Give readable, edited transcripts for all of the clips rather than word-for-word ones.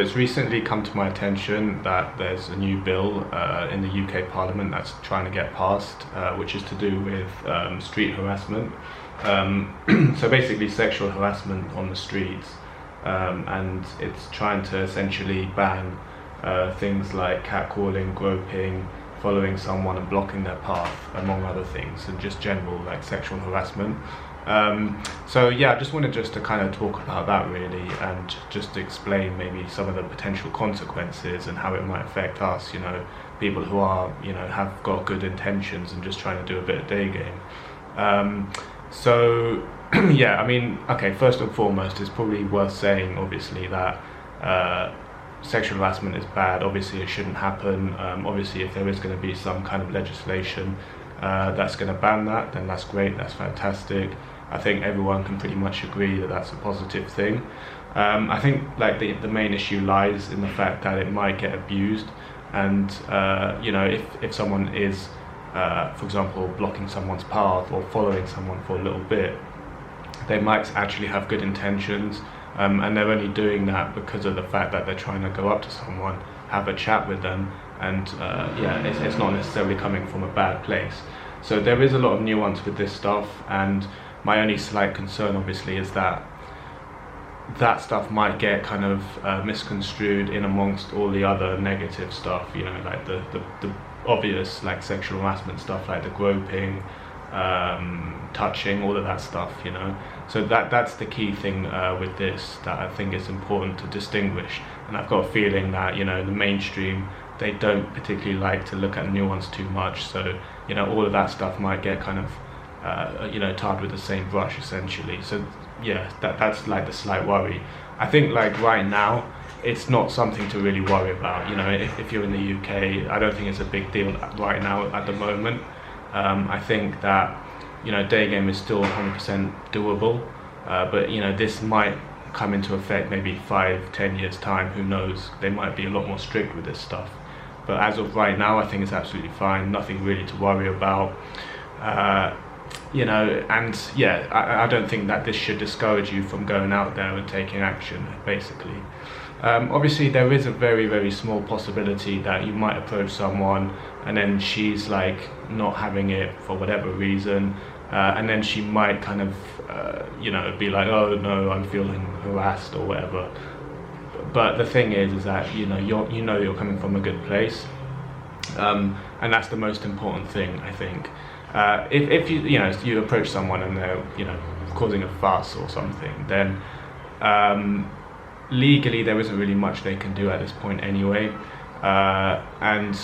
it's recently come to my attention that there's a new bill in the UK Parliament that's trying to get passed, which is to do with street harassment. So basically sexual harassment on the streets, and it's trying to essentially ban things like catcalling, groping, following someone and blocking their path, among other things, and just general like sexual harassment. So yeah, I just wanted to kind of talk about that really, and just explain maybe some of the potential consequences and how it might affect us, you know, people who are, you know, have got good intentions and just trying to do a bit of day game. So yeah, I mean, okay, first and foremost, it's probably worth saying obviously that sexual harassment is bad. Obviously it shouldn't happen. Obviously if there is going to be some kind of legislation that's going to ban that, then that's great, that's fantastic. I think everyone can pretty much agree that that's a positive thing. I think like the main issue lies in the fact that it might get abused, and you know, if someone is for example blocking someone's path or following someone for a little bit, they might actually have good intentions, and they're only doing that because of the fact that they're trying to go up to someone, have a chat with them, and yeah, it's not necessarily coming from a bad place. So there is a lot of nuance with this stuff, and my only slight concern obviously is that that stuff might get kind of misconstrued in amongst all the other negative stuff, you know, like the obvious like sexual harassment stuff, like the groping, touching, all of that stuff, you know. So that's the key thing with this that I think is important to distinguish. And I've got a feeling that, you know, the mainstream, they don't particularly like to look at nuance too much, so you know, all of that stuff might get kind of you know, tarred with the same brush essentially. So yeah, that's like the slight worry. I think like right now it's not something to really worry about, you know. If you're in the UK, I don't think it's a big deal right now at the moment. I think that, you know, Daygame is still 100% doable, but you know, this might come into effect maybe 5-10 years time, who knows. They might be a lot more strict with this stuff, but as of right now I think it's absolutely fine, nothing really to worry about. You know, and yeah, I don't think that this should discourage you from going out there and taking action, basically. Obviously there is a very, very small possibility that you might approach someone and then she's like not having it for whatever reason, and then she might kind of you know, be like, oh no, I'm feeling harassed or whatever. But the thing is that, you know, you're coming from a good place, and that's the most important thing, I think. If you approach someone and they're, you know, causing a fuss or something, then legally there isn't really much they can do at this point anyway. And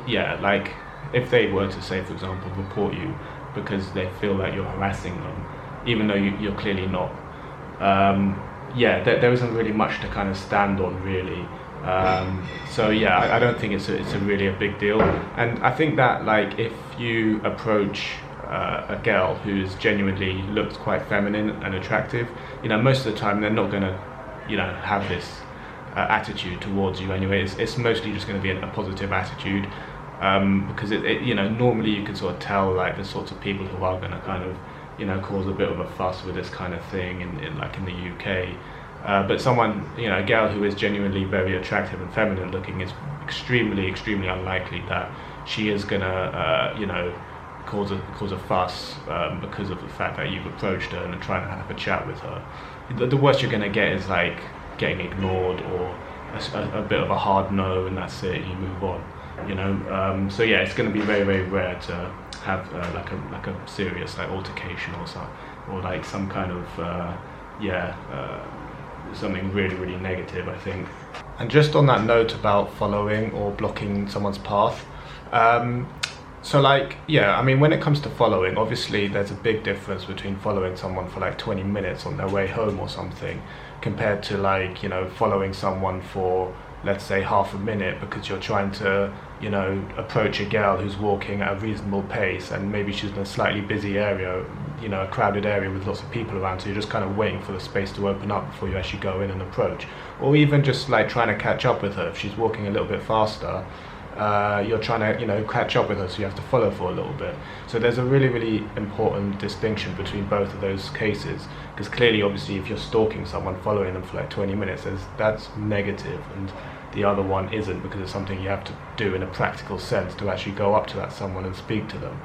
yeah, like if they were to say, for example, report you because they feel that you're harassing them, even though you're clearly not, yeah, there isn't really much to kind of stand on really. So yeah, I don't think it's a really a big deal. And I think that like if you approach a girl who's genuinely looks quite feminine and attractive, you know, most of the time they're not gonna, you know, have this attitude towards you anyway. It's mostly just going to be a positive attitude, because it you know, normally you can sort of tell like the sorts of people who are going to kind of, you know, cause a bit of a fuss with this kind of thing in like in the UK. But someone, you know, a girl who is genuinely very attractive and feminine looking is extremely unlikely that she is gonna, you know, cause a fuss because of the fact that you've approached her and are trying to have a chat with her. The worst you're gonna get is like getting ignored or a bit of a hard no, and that's it. You move on, you know. So yeah, it's gonna be very rare to have like a serious like altercation or like some kind of something really negative, I think. And just on that note about following or blocking someone's path, so like, yeah, I mean, when it comes to following, obviously there's a big difference between following someone for like 20 minutes on their way home or something, compared to like, you know, following someone for, let's say, half a minute because you're trying to, you know, approach a girl who's walking at a reasonable pace, and maybe she's in a slightly busy area, you know, a crowded area with lots of people around, so you're just kind of waiting for the space to open up before you actually go in and approach. Or even just like trying to catch up with her if she's walking a little bit faster, you're trying to, catch up with her, so you have to follow for a little bit. So there's a really, really important distinction between both of those cases, because clearly, obviously, if you're stalking someone, following them for like 20 minutes, that's negative, and the other one isn't, because it's something you have to do in a practical sense to actually go up to that someone and speak to them.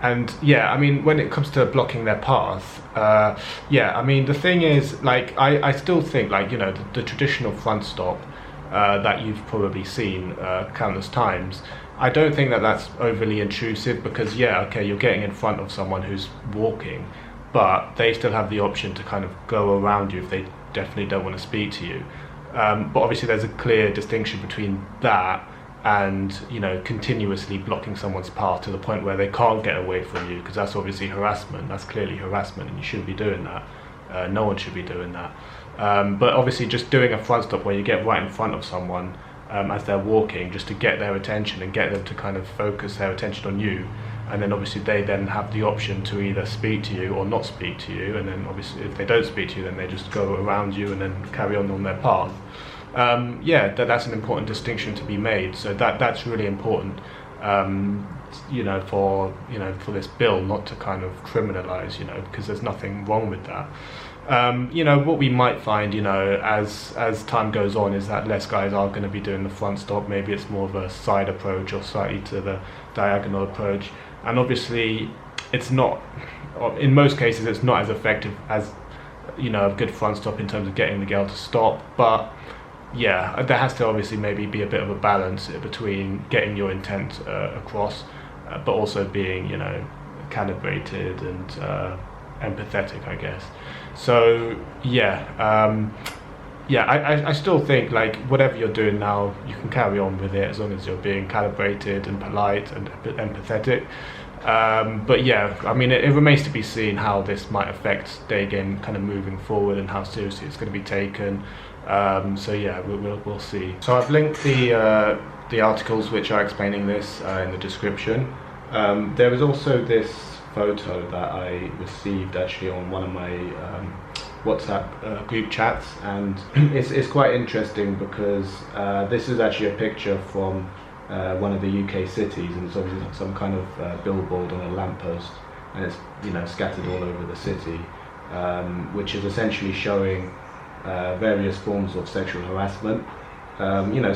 And yeah, I mean, when it comes to blocking their path, yeah, I mean, the thing is, like, I still think, like, the traditional front stop that you've probably seen countless times, I don't think that that's overly intrusive, because yeah, okay, you're getting in front of someone who's walking, but they still have the option to kind of go around you if they definitely don't want to speak to you. But obviously there's a clear distinction between that and continuously blocking someone's path to the point where they can't get away from you, because that's obviously harassment. That's clearly harassment, and you shouldn't be doing that. No one should be doing that. But obviously just doing a front stop where you get right in front of someone as they're walking, just to get their attention and get them to kind of focus their attention on you, and then obviously they then have the option to either speak to you or not speak to you, and then obviously if they don't speak to you, then they just go around you and then carry on their path. Yeah, that's an important distinction to be made. So that's really important, for this bill not to kind of criminalize, because there's nothing wrong with that. What we might find, as time goes on, is that less guys are going to be doing the front stop. Maybe it's more of a side approach or slightly to the diagonal approach. And obviously, it's not, in most cases, it's not as effective as, a good front stop in terms of getting the girl to stop. But yeah, there has to obviously maybe be a bit of a balance between getting your intent across, but also being, calibrated and empathetic, I guess. So yeah, I still think, like, whatever you're doing now, you can carry on with it as long as you're being calibrated and polite and empathetic. But yeah, I mean, it remains to be seen how this might affect Daygame kind of moving forward and how seriously it's going to be taken. So yeah, we'll see. So I've linked the articles which are explaining this in the description. There is also this photo that I received actually on one of my WhatsApp group chats, and it's quite interesting because this is actually a picture from one of the UK cities, and it's obviously some kind of billboard on a lamppost, and it's scattered all over the city, which is essentially showing various forms of sexual harassment,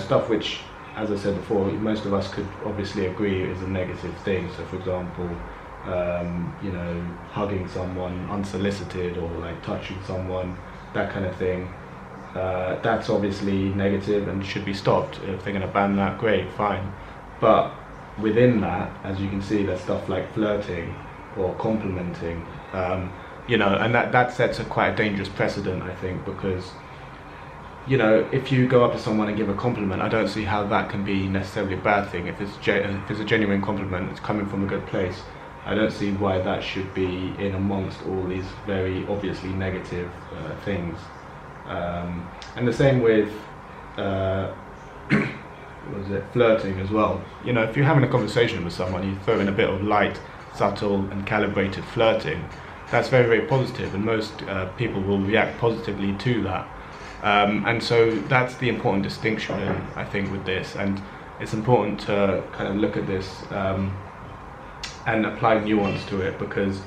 stuff which, as I said before, most of us could obviously agree is a negative thing. So for example, hugging someone unsolicited, or like touching someone, that kind of thing, that's obviously negative and should be stopped. If they're going to ban that, great, fine. But within that, as you can see, there's stuff like flirting or complimenting, and that sets quite a dangerous precedent, I think, because if you go up to someone and give a compliment, I don't see how that can be necessarily a bad thing. If it's a genuine compliment, it's coming from a good place, I don't see why that should be in amongst all these very obviously negative things. And the same with flirting as well. If you're having a conversation with someone, you throw in a bit of light, subtle and calibrated flirting, that's very, very positive, and most people will react positively to that. And so that's the important distinction, I think, with this, and it's important to kind of look at this and apply nuance to it, because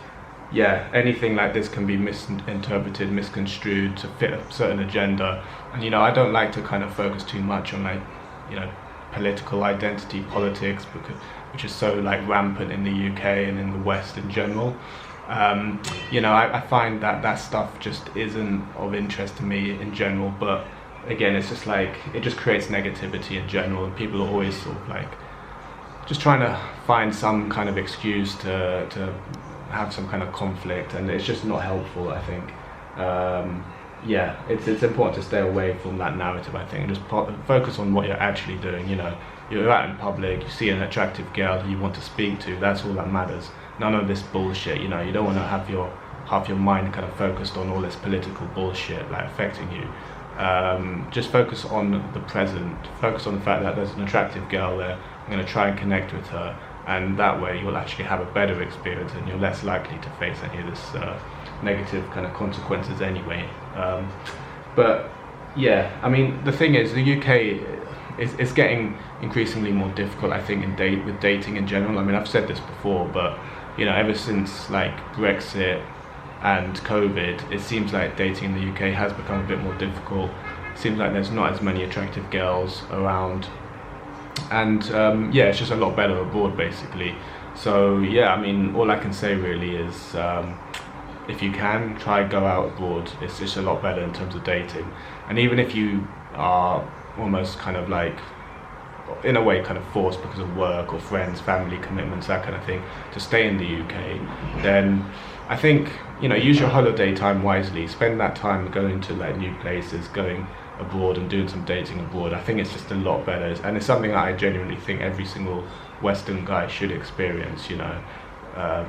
yeah, anything like this can be misinterpreted, misconstrued to fit a certain agenda. And I don't like to kind of focus too much on political identity politics, which is so rampant in the UK and in the West in general. I find that stuff just isn't of interest to me in general, but again, it's just it just creates negativity in general, and people are always sort of just trying to find some kind of excuse to have some kind of conflict, and it's just not helpful, I think. Yeah, it's important to stay away from that narrative, I think, and just focus on what you're actually doing. You're out in public, you see an attractive girl who you want to speak to, that's all that matters. None of this bullshit, you don't want to have half your mind kind of focused on all this political bullshit affecting you. Just focus on the present, focus on the fact that there's an attractive girl there, I'm going to try and connect with her, and that way you'll actually have a better experience and you're less likely to face any of this negative kind of consequences anyway. But yeah, I mean, the thing is, the UK, it's getting increasingly more difficult, I think, with dating in general. I mean, I've said this before, but ever since like Brexit and COVID, it seems like dating in the UK has become a bit more difficult. It seems like there's not as many attractive girls around, and it's just a lot better abroad, basically. So yeah, I mean, all I can say really is, if you can, go out abroad. It's just a lot better in terms of dating. And even if you are almost kind of like, in a way, kind of forced because of work or friends, family commitments, that kind of thing, to stay in the UK, then I think, use your holiday time wisely. Spend that time going to like new places, going abroad and doing some dating abroad. I think it's just a lot better, and it's something that I genuinely think every single Western guy should experience,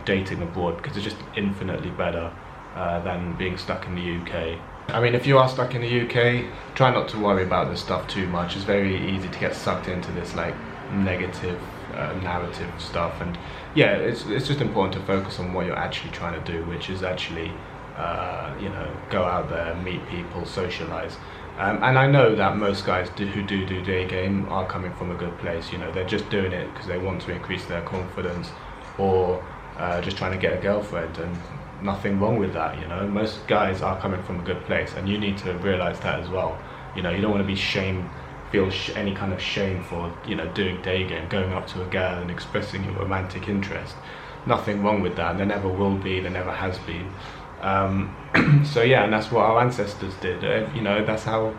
dating abroad, because it's just infinitely better than being stuck in the UK. I mean, if you are stuck in the UK, try not to worry about this stuff too much. It's very easy to get sucked into this like negative narrative stuff, and yeah, it's just important to focus on what you're actually trying to do, which is actually go out there, meet people, socialize. And I know that most guys who do Daygame are coming from a good place. They're just doing it because they want to increase their confidence, or just trying to get a girlfriend, and nothing wrong with that. Most guys are coming from a good place, and you need to realize that as well. You don't want to be feel any kind of shame for doing Daygame, going up to a girl and expressing your romantic interest. Nothing wrong with that, and there never will be, there never has been. So yeah, and that's what our ancestors did. That's how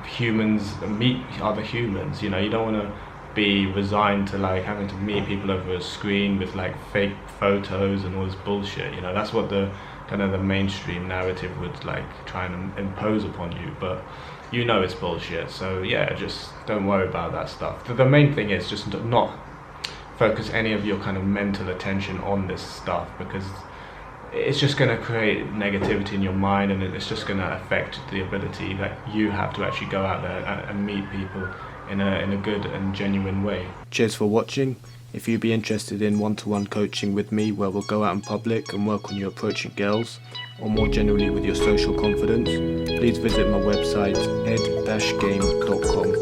humans meet other humans. You don't want to be resigned to like having to meet people over a screen with like fake photos and all this bullshit. That's what the kind of the mainstream narrative would like try and impose upon you, but it's bullshit. So yeah, just don't worry about that stuff. The main thing is just not focus any of your kind of mental attention on this stuff, because it's just going to create negativity in your mind, and it's just going to affect the ability that you have to actually go out there and meet people in a good and genuine way. Cheers for watching. If you'd be interested in one-to-one coaching with me, where we'll go out in public and work on you approaching girls, or more generally with your social confidence, please visit my website ed-game.com.